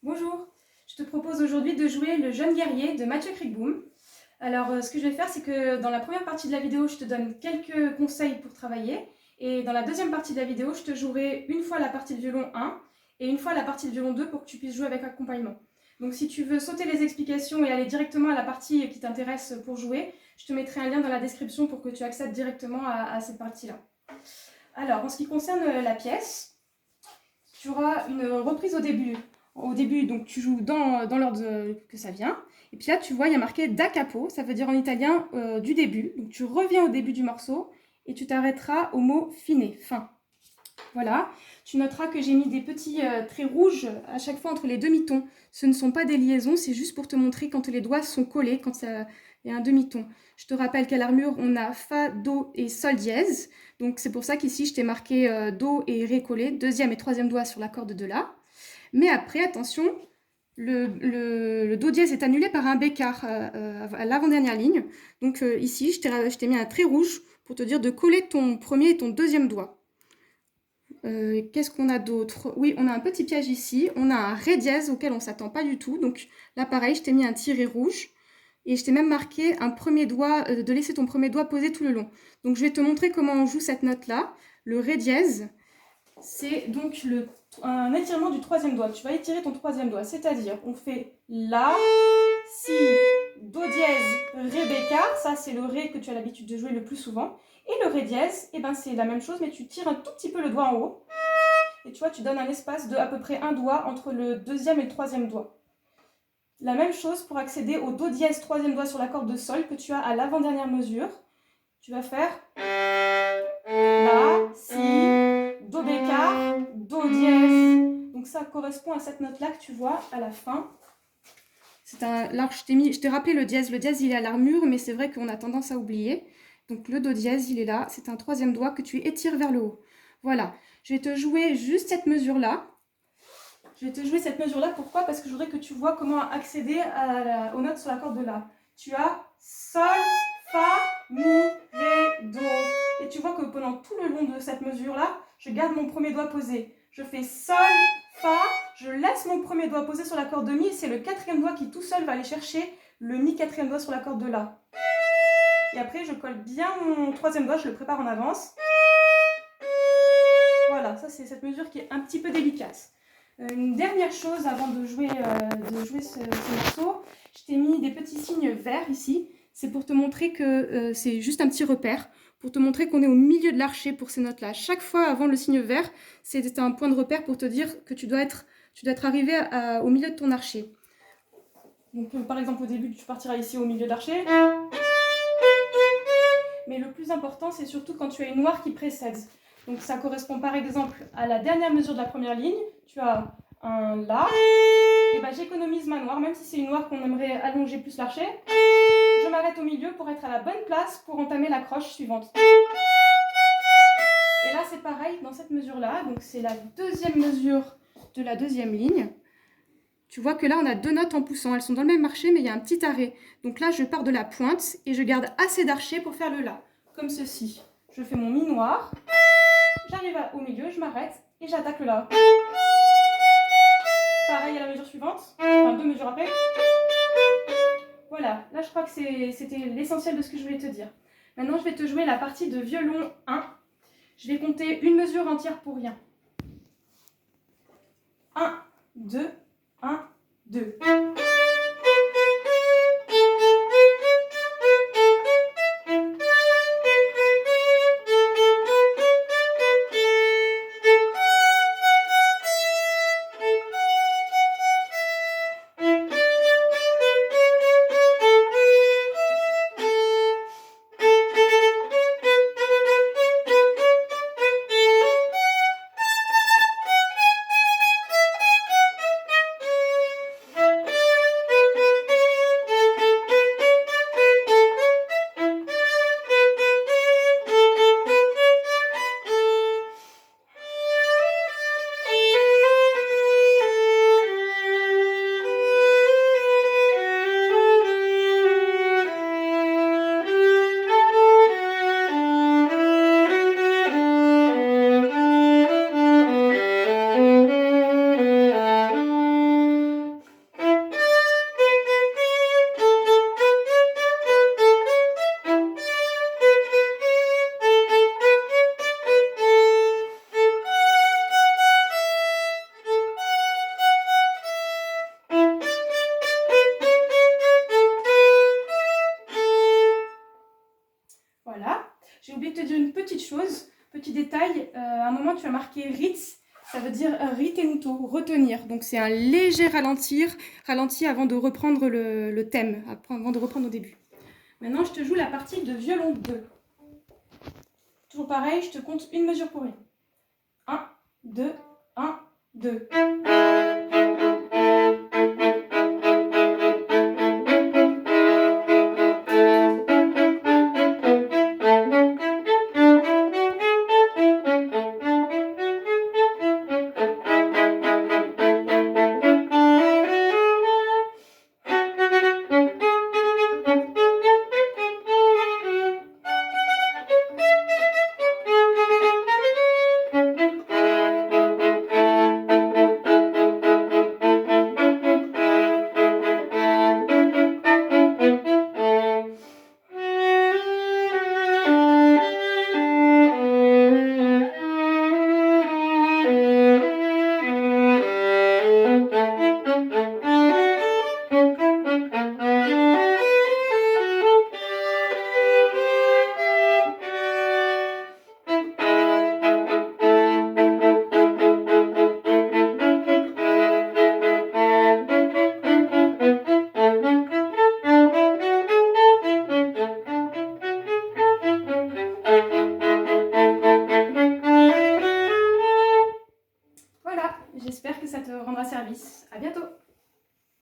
Bonjour, je te propose aujourd'hui de jouer le jeune guerrier de Mathieu Crickboom. Alors ce que je vais faire, c'est que dans la première partie de la vidéo, je te donne quelques conseils pour travailler. Et dans la deuxième partie de la vidéo, je te jouerai une fois la partie de violon 1 et une fois la partie de violon 2 pour que tu puisses jouer avec accompagnement. Donc si tu veux sauter les explications et aller directement à la partie qui t'intéresse pour jouer, je te mettrai un lien dans la description pour que tu accèdes directement à cette partie-là. Alors en ce qui concerne la pièce, tu auras une reprise au début. Au début, donc tu joues dans l'ordre que ça vient. Et puis là, tu vois, il y a marqué da capo, ça veut dire en italien du début. Donc tu reviens au début du morceau et tu t'arrêteras au mot fine, fin. Voilà. Tu noteras que j'ai mis des petits traits rouges à chaque fois entre les demi-tons. Ce ne sont pas des liaisons, c'est juste pour te montrer quand les doigts sont collés, quand il y a un demi-ton. Je te rappelle qu'à l'armure, on a Fa, Do et Sol dièse. Donc c'est pour ça qu'ici, je t'ai marqué Do et Ré collé, deuxième et troisième doigt sur la corde de La. Mais après, attention, le Do dièse est annulé par un bécard à l'avant-dernière ligne. Donc ici, je t'ai mis un trait rouge pour te dire de coller ton premier et ton deuxième doigt. Qu'est-ce qu'on a d'autre? Oui, on a un petit piège ici. On a un Ré dièse auquel on ne s'attend pas du tout. Donc là, pareil, je t'ai mis un tiret rouge. Et je t'ai même marqué un premier doigt, de laisser ton premier doigt posé tout le long. Donc je vais te montrer comment on joue cette note-là. Le Ré dièse, c'est donc un étirement du troisième doigt. Tu vas étirer ton troisième doigt, c'est-à-dire on fait La, Si, Do dièse, Ré bécard. Ça, c'est le Ré que tu as l'habitude de jouer le plus souvent. Et le Ré dièse, eh ben, c'est la même chose, mais tu tires un tout petit peu le doigt en haut. Et tu vois, tu donnes un espace de à peu près un doigt entre le deuxième et le troisième doigt. La même chose pour accéder au Do dièse troisième doigt sur la corde de Sol que tu as à l'avant-dernière mesure. Tu vas faire La, Si, Do bécard, Do dièse. Donc ça correspond à cette note-là que tu vois à la fin. Là, je t'ai rappelé le dièse. Le dièse, il est à l'armure, mais c'est vrai qu'on a tendance à oublier. Donc le Do dièse, il est là. C'est un troisième doigt que tu étires vers le haut. Voilà. Je vais te jouer juste cette mesure-là. Pourquoi? Parce que je voudrais que tu vois comment accéder aux notes sur la corde de La. Tu as Sol, Fa, Mi, Ré, Do. Et tu vois que pendant tout le long de cette mesure-là, je garde mon premier doigt posé. Je fais Sol, Fa, je laisse mon premier doigt posé sur la corde de Mi. C'est le quatrième doigt qui tout seul va aller chercher le Mi quatrième doigt sur la corde de La. Et après, je colle bien mon troisième doigt, je le prépare en avance. Voilà, ça c'est cette mesure qui est un petit peu délicate. Une dernière chose avant de jouer ce morceau, je t'ai mis des petits signes verts ici. C'est pour te montrer que c'est juste un petit repère, pour te montrer qu'on est au milieu de l'archet pour ces notes-là. Chaque fois avant le signe vert, c'est un point de repère pour te dire que tu dois être arrivé au milieu de ton archet. Donc par exemple au début, tu partiras ici au milieu de l'archet. Mais le plus important, c'est surtout quand tu as une noire qui précède. Donc ça correspond par exemple à la dernière mesure de la première ligne. Tu as un La. Et ben j'économise ma noire, même si c'est une noire qu'on aimerait allonger plus l'archet. Je m'arrête au milieu pour être à la bonne place pour entamer la croche suivante. Et là c'est pareil dans cette mesure-là. Donc c'est la deuxième mesure de la deuxième ligne. Tu vois que là on a deux notes en poussant. Elles sont dans le même archet mais il y a un petit arrêt. Donc là je pars de la pointe et je garde assez d'archet pour faire le La. Comme ceci. Je fais mon Mi noir. J'arrive au milieu, je m'arrête et j'attaque le La. Pareil à la mesure suivante, enfin 2 mesures après. Voilà, là je crois que c'était l'essentiel de ce que je voulais te dire. Maintenant je vais te jouer la partie de violon 1. Je vais compter une mesure entière pour rien. 1, 2, 1, 2. oublié de te dire une petite chose, petit détail. À un moment, tu as marqué Ritz. Ça veut dire ritenuto, retenir. Donc c'est un léger ralenti avant de reprendre le thème, avant de reprendre au début. Maintenant, je te joue la partie de violon 2. Toujours pareil, je te compte une mesure pour rien. 1, 2, 1, 2. Voilà, j'espère que ça te rendra service. À bientôt!